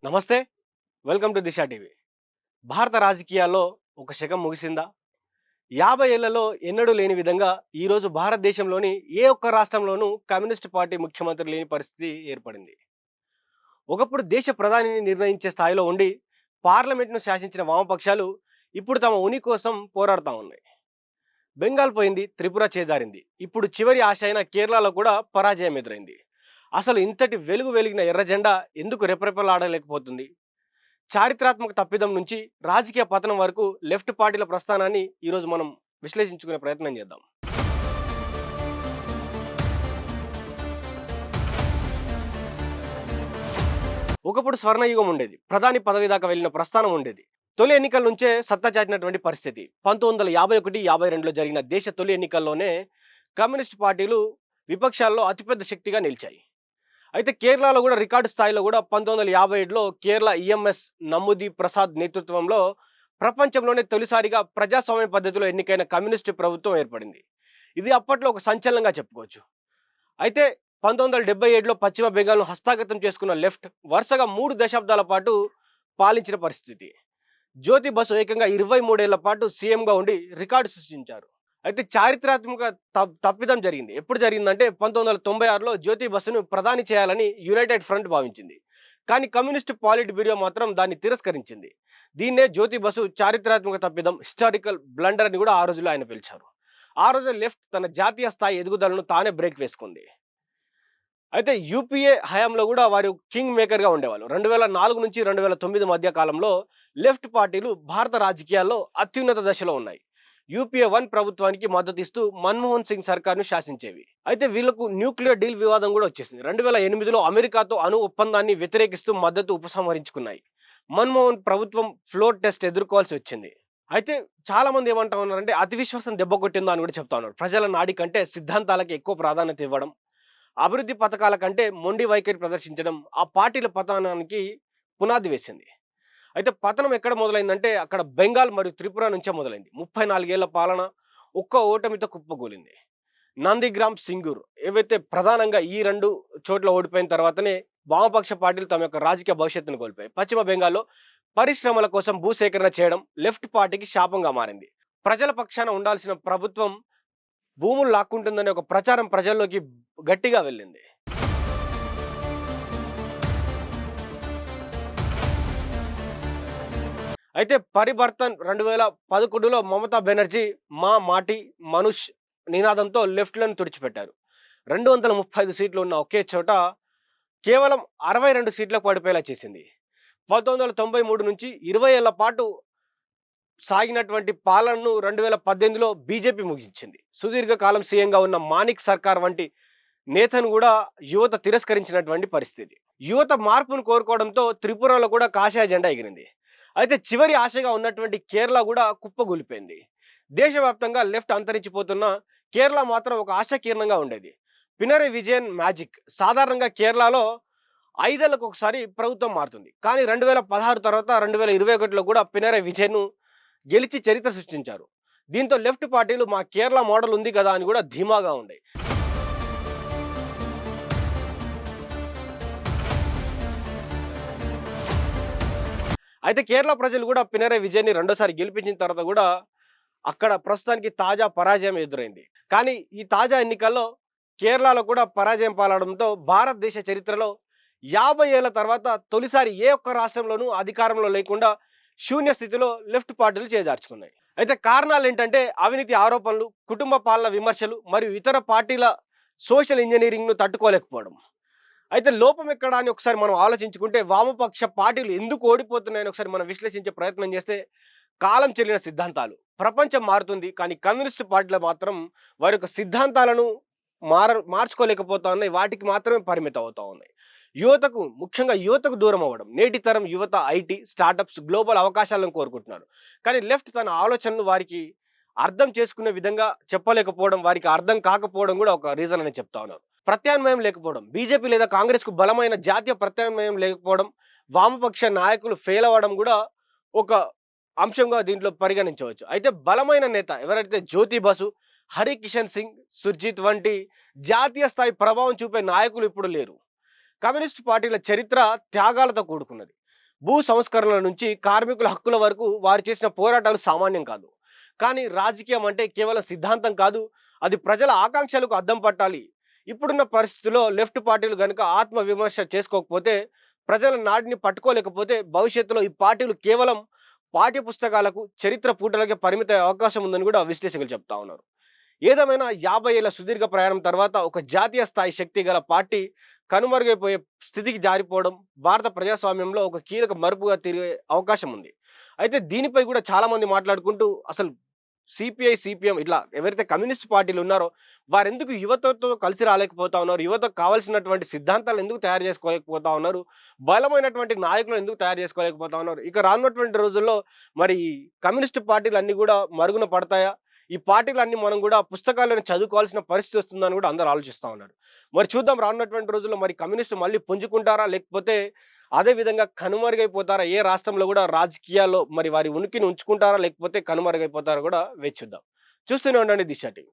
నమస్తే. Welcome to Disha TV. భారత రాజకీయాల్లో ఒక శకం ముగిసిందా? 50 ఏళ్లలో ఎన్నడూ లేని విధంగా ఈరోజు భారతదేశంలోని ఏ ఒక్క రాష్ట్రంలోనూ కమ్యూనిస్ట్ పార్టీ ముఖ్యమంత్రి లేని పరిస్థితి ఏర్పడింది. ఒకప్పుడు దేశ ప్రధానిని నిర్ణయించే స్థాయిలో ఉండి పార్లమెంట్‌ను శాసించిన వామపక్షాలు ఇప్పుడు తమ ఉనికి కోసం పోరాడుతా ఉన్నాయి. బెంగాల్ పోయింది, త్రిపుర చేజారింది. ఇప్పుడు చివరి ఆశ అయిన కేరళలో కూడా పరాజయం ఎదురైంది. అసలు ఇంతటి వెలుగు వెలిగిన ఎర్ర జెండా ఎందుకు రెపరెపలాడలేకపోతుంది? చారిత్రాత్మక తప్పిదం నుంచి రాజకీయ పతనం వరకు లెఫ్ట్ పార్టీల ప్రస్థానాన్ని ఈరోజు మనం విశ్లేషించుకునే ప్రయత్నం చేద్దాం. ఒకప్పుడు స్వర్ణయుగం ఉండేది. ప్రధాని పదవి దాకా వెళ్ళిన ప్రస్థానం ఉండేది. తొలి ఎన్నికల నుంచే సత్తా చాటినటువంటి పరిస్థితి. 1951, 52లో జరిగిన దేశ తొలి ఎన్నికల్లోనే కమ్యూనిస్ట్ పార్టీలు విపక్షాల్లో అతిపెద్ద శక్తిగా నిలిచాయి. అయితే కేరళలో కూడా రికార్డు స్థాయిలో కూడా 1957లో కేరళ ఈఎంఎస్ నమ్ముది ప్రసాద్ నేతృత్వంలో ప్రపంచంలోనే తొలిసారిగా ప్రజాస్వామ్య పద్ధతిలో ఎన్నికైన కమ్యూనిస్టు ప్రభుత్వం ఏర్పడింది. ఇది అప్పట్లో ఒక సంచలనంగా చెప్పుకోవచ్చు. అయితే 1977లో పశ్చిమ బెంగాల్ను హస్తగతం చేసుకున్న లెఫ్ట్ వరుసగా 3 దశాబ్దాల పాటు పాలించిన పరిస్థితి. జ్యోతి బసు ఏకంగా 23 ఏళ్ల పాటు సీఎంగా ఉండి రికార్డు సృష్టించారు. అయితే చారిత్రాత్మక తప్పిదం జరిగింది. ఎప్పుడు జరిగిందంటే 1996లో జ్యోతి బసును ప్రధాని చేయాలని యునైటెడ్ ఫ్రంట్ భావించింది. కానీ కమ్యూనిస్ట్ పాలిట్ బ్యూరో మాత్రం దాన్ని తిరస్కరించింది. దీన్నే జ్యోతి బసు చారిత్రాత్మక తప్పిదం, హిస్టారికల్ బ్లండర్ అని కూడా ఆ రోజుల్లో ఆయన పిలిచారు. ఆ రోజు లెఫ్ట్ తన జాతీయ స్థాయి ఎదుగుదలను తానే బ్రేక్ వేసుకుంది. అయితే యూపీఏ హయాంలో కూడా వారు కింగ్ మేకర్గా ఉండేవాళ్ళు. 2004 నుంచి 2009 మధ్య కాలంలో లెఫ్ట్ పార్టీలు భారత రాజకీయాల్లో అత్యున్నత దశలో ఉన్నాయి. యూపీఏ 1 ప్రభుత్వానికి మద్దతిస్తూ మన్మోహన్ సింగ్ సర్కార్ను శాసించేవి. అయితే వీళ్లకు న్యూక్లియర్ డీల్ వివాదం కూడా వచ్చేసింది. 2008లో అమెరికాతో అణు ఒప్పందాన్ని వ్యతిరేకిస్తూ మద్దతు ఉపసంహరించుకున్నాయి. మన్మోహన్ ప్రభుత్వం ఫ్లోర్ టెస్ట్ ఎదుర్కోవాల్సి వచ్చింది. అయితే చాలా మంది ఏమంటా ఉన్నారంటే అతి విశ్వాసం దెబ్బ కొట్టిందో అని కూడా చెప్తా ఉన్నారు. ప్రజల నాడి కంటే సిద్ధాంతాలకి ఎక్కువ ప్రాధాన్యత ఇవ్వడం, అభివృద్ధి పథకాల కంటే మొండి వైఖరి ప్రదర్శించడం ఆ పార్టీల పతనానికి పునాది వేసింది. అయితే పతనం ఎక్కడ మొదలైందంటే అక్కడ బెంగాల్ మరియు త్రిపుర నుంచే మొదలైంది. 34 ఏళ్ల పాలన ఒక్క ఓటమితో కుప్పకూలింది. నందిగ్రామ్, సింగూర్ ఏవైతే ప్రధానంగా ఈ 2 చోట్ల ఓడిపోయిన తర్వాతనే వామపక్ష పార్టీలు తమ యొక్క రాజకీయ భవిష్యత్తును కోల్పోయాయి. పశ్చిమ బెంగాల్లో పరిశ్రమల కోసం భూసేకరణ చేయడం లెఫ్ట్ పార్టీకి శాపంగా మారింది. ప్రజల పక్షాన ఉండాల్సిన ప్రభుత్వం భూములు లాక్కుంటుందనే ఒక ప్రచారం ప్రజల్లోకి గట్టిగా వెళ్ళింది. అయితే పరివర్తన్ 2011లో మమతా బెనర్జీ మా మాటి మనుష్ నినాదంతో లెఫ్ట్లను తుడిచిపెట్టారు. 235 సీట్లు ఉన్న ఒకే చోట కేవలం 62 సీట్లకు పడిపోయేలా చేసింది. 1993 నుంచి 20 ఏళ్ల పాటు సాగినటువంటి పాలనను 2018లో బీజేపీ ముగించింది. సుదీర్ఘకాలం సీఎంగా ఉన్న మానిక్ సర్కార్ వంటి నేతను కూడా యువత తిరస్కరించినటువంటి పరిస్థితి. యువత మార్పును కోరుకోవడంతో త్రిపురలో కూడా కాషాయ జెండా ఎగిరింది. అయితే చివరి ఆశగా ఉన్నటువంటి కేరళ కూడా కుప్పగూలిపోయింది. దేశవ్యాప్తంగా లెఫ్ట్ అంతరించిపోతున్న కేరళ మాత్రం ఒక ఆశాకిరణంగా ఉండేది. పినరయ్ విజయన్ మ్యాజిక్. సాధారణంగా కేరళలో 5 ఏళ్లకు ఒకసారి ప్రభుత్వం మారుతుంది. కానీ 2016 తర్వాత 2021లో కూడా పినరయ్ విజయన్ గెలిచి చరిత్ర సృష్టించారు. దీంతో లెఫ్ట్ పార్టీలు మా కేరళ మోడల్ ఉంది కదా అని కూడా ధీమాగా ఉండే. అయితే కేరళ ప్రజలు కూడా పినరయ్ విజయన్ని రెండోసారి గెలిపించిన తర్వాత కూడా అక్కడ ప్రస్తుతానికి తాజా పరాజయం ఎదురైంది. కానీ ఈ తాజా ఎన్నికల్లో కేరళలో కూడా పరాజయం పాలవడంతో భారతదేశ చరిత్రలో 50 ఏళ్ల తర్వాత తొలిసారి ఏ ఒక్క రాష్ట్రంలోనూ అధికారంలో లేకుండా శూన్య స్థితిలో లెఫ్ట్ పార్టీలు చేజార్చుకున్నాయి. అయితే కారణాలు ఏంటంటే అవినీతి ఆరోపణలు, కుటుంబ పాలన విమర్శలు మరియు ఇతర పార్టీల సోషల్ ఇంజనీరింగ్ను తట్టుకోలేకపోవడం. అయితే లోపం ఎక్కడ అని ఒకసారి మనం ఆలోచించుకుంటే వామపక్ష పార్టీలు ఎందుకు ఓడిపోతున్నాయని ఒకసారి మనం విశ్లేషించే ప్రయత్నం చేస్తే కాలం చెల్లిన సిద్ధాంతాలు. ప్రపంచం మారుతుంది కానీ కమ్యూనిస్ట్ పార్టీలు మాత్రం వారి యొక్క సిద్ధాంతాలను మార్చుకోలేకపోతా ఉన్నాయి. వాటికి మాత్రమే పరిమితం అవుతా ఉన్నాయి. యువతకు, ముఖ్యంగా యువతకు దూరం అవ్వడం. నేటి తరం యువత ఐటీ, స్టార్టప్స్, గ్లోబల్ అవకాశాలను కోరుకుంటున్నారు. కానీ లెఫ్ట్ తన ఆలోచనలు వారికి అర్థం చేసుకునే విధంగా చెప్పలేకపోవడం, వారికి అర్థం కాకపోవడం కూడా ఒక రీజన్ అని చెప్తా ఉన్నారు. ప్రత్యామ్నాయం లేకపోవడం. బీజేపీ లేదా కాంగ్రెస్కు బలమైన జాతీయ ప్రత్యామ్నాయం లేకపోవడం, వామపక్ష నాయకులు ఫెయిల్ అవ్వడం కూడా ఒక అంశంగా దీంట్లో పరిగణించవచ్చు. అయితే బలమైన నేత ఎవరైతే జ్యోతి బసు, హరి కిషన్ సింగ్, సుర్జిత్ వంటి జాతీయ స్థాయి ప్రభావం చూపే నాయకులు ఇప్పుడు లేరు. కమ్యూనిస్ట్ పార్టీల చరిత్ర త్యాగాలతో కూడుకున్నది. భూ సంస్కరణల నుంచి కార్మికుల హక్కుల వరకు వారు చేసిన పోరాటాలు సామాన్యం కాదు. కానీ రాజకీయం అంటే కేవలం సిద్ధాంతం కాదు. అది ప్రజల ఆకాంక్షలకు అద్దం పట్టాలి. ఇప్పుడున్న పరిస్థితుల్లో లెఫ్ట్ పార్టీలు గనుక ఆత్మ విమర్శ చేసుకోకపోతే, ప్రజల నాడిని పట్టుకోలేకపోతే భవిష్యత్తులో ఈ పార్టీలు కేవలం పాఠ్య పుస్తకాలకు, చరిత్ర పూటలకే పరిమితమయ్యే అవకాశం ఉందని కూడా విశ్లేషకులు చెప్తా ఉన్నారు. ఏదేమైనా 50 ఏళ్ల సుదీర్ఘ ప్రయాణం తర్వాత ఒక జాతీయ స్థాయి శక్తి గల పార్టీ కనుమరుగైపోయే స్థితికి జారిపోవడం భారత ప్రజాస్వామ్యంలో ఒక కీలక మలుపుగా తిరిగే అవకాశం ఉంది. అయితే దీనిపై కూడా చాలామంది మాట్లాడుకుంటూ అసలు సిపిఐ, సిపిఎం ఇట్లా ఎవరైతే కమ్యూనిస్ట్ పార్టీలు ఉన్నారో వారెందుకు యువతతో కలిసి రాలేకపోతా ఉన్నారు? యువతకు కావాల్సినటువంటి సిద్ధాంతాలు ఎందుకు తయారు చేసుకోలేకపోతా ఉన్నారు? బలమైనటువంటి నాయకులను ఎందుకు తయారు చేసుకోలేకపోతా ఉన్నారు? ఇక రానున్నటువంటి రోజుల్లో మరి ఈ కమ్యూనిస్ట్ పార్టీలు అన్నీ కూడా మరుగున పడతాయా? ఈ పార్టీలన్నీ మనం కూడా పుస్తకాలను చదువుకోవాల్సిన పరిస్థితి వస్తుందని కూడా అందరూ ఆలోచిస్తా ఉన్నారు. మరి చూద్దాం రానున్నటువంటి రోజుల్లో మరి కమ్యూనిస్టు మళ్ళీ పుంజుకుంటారా? లేకపోతే అదే విధంగా కనుమరుగైపోతారా? ఏ రాష్ట్రంలో కూడా రాజకీయాల్లో మరి వారి ఉనికిని ఉంచుకుంటారా? లేకపోతే కనుమరుగైపోతారా కూడా వేచి చూద్దాం. చూస్తూనే ఉండండి దిశ టీవీ.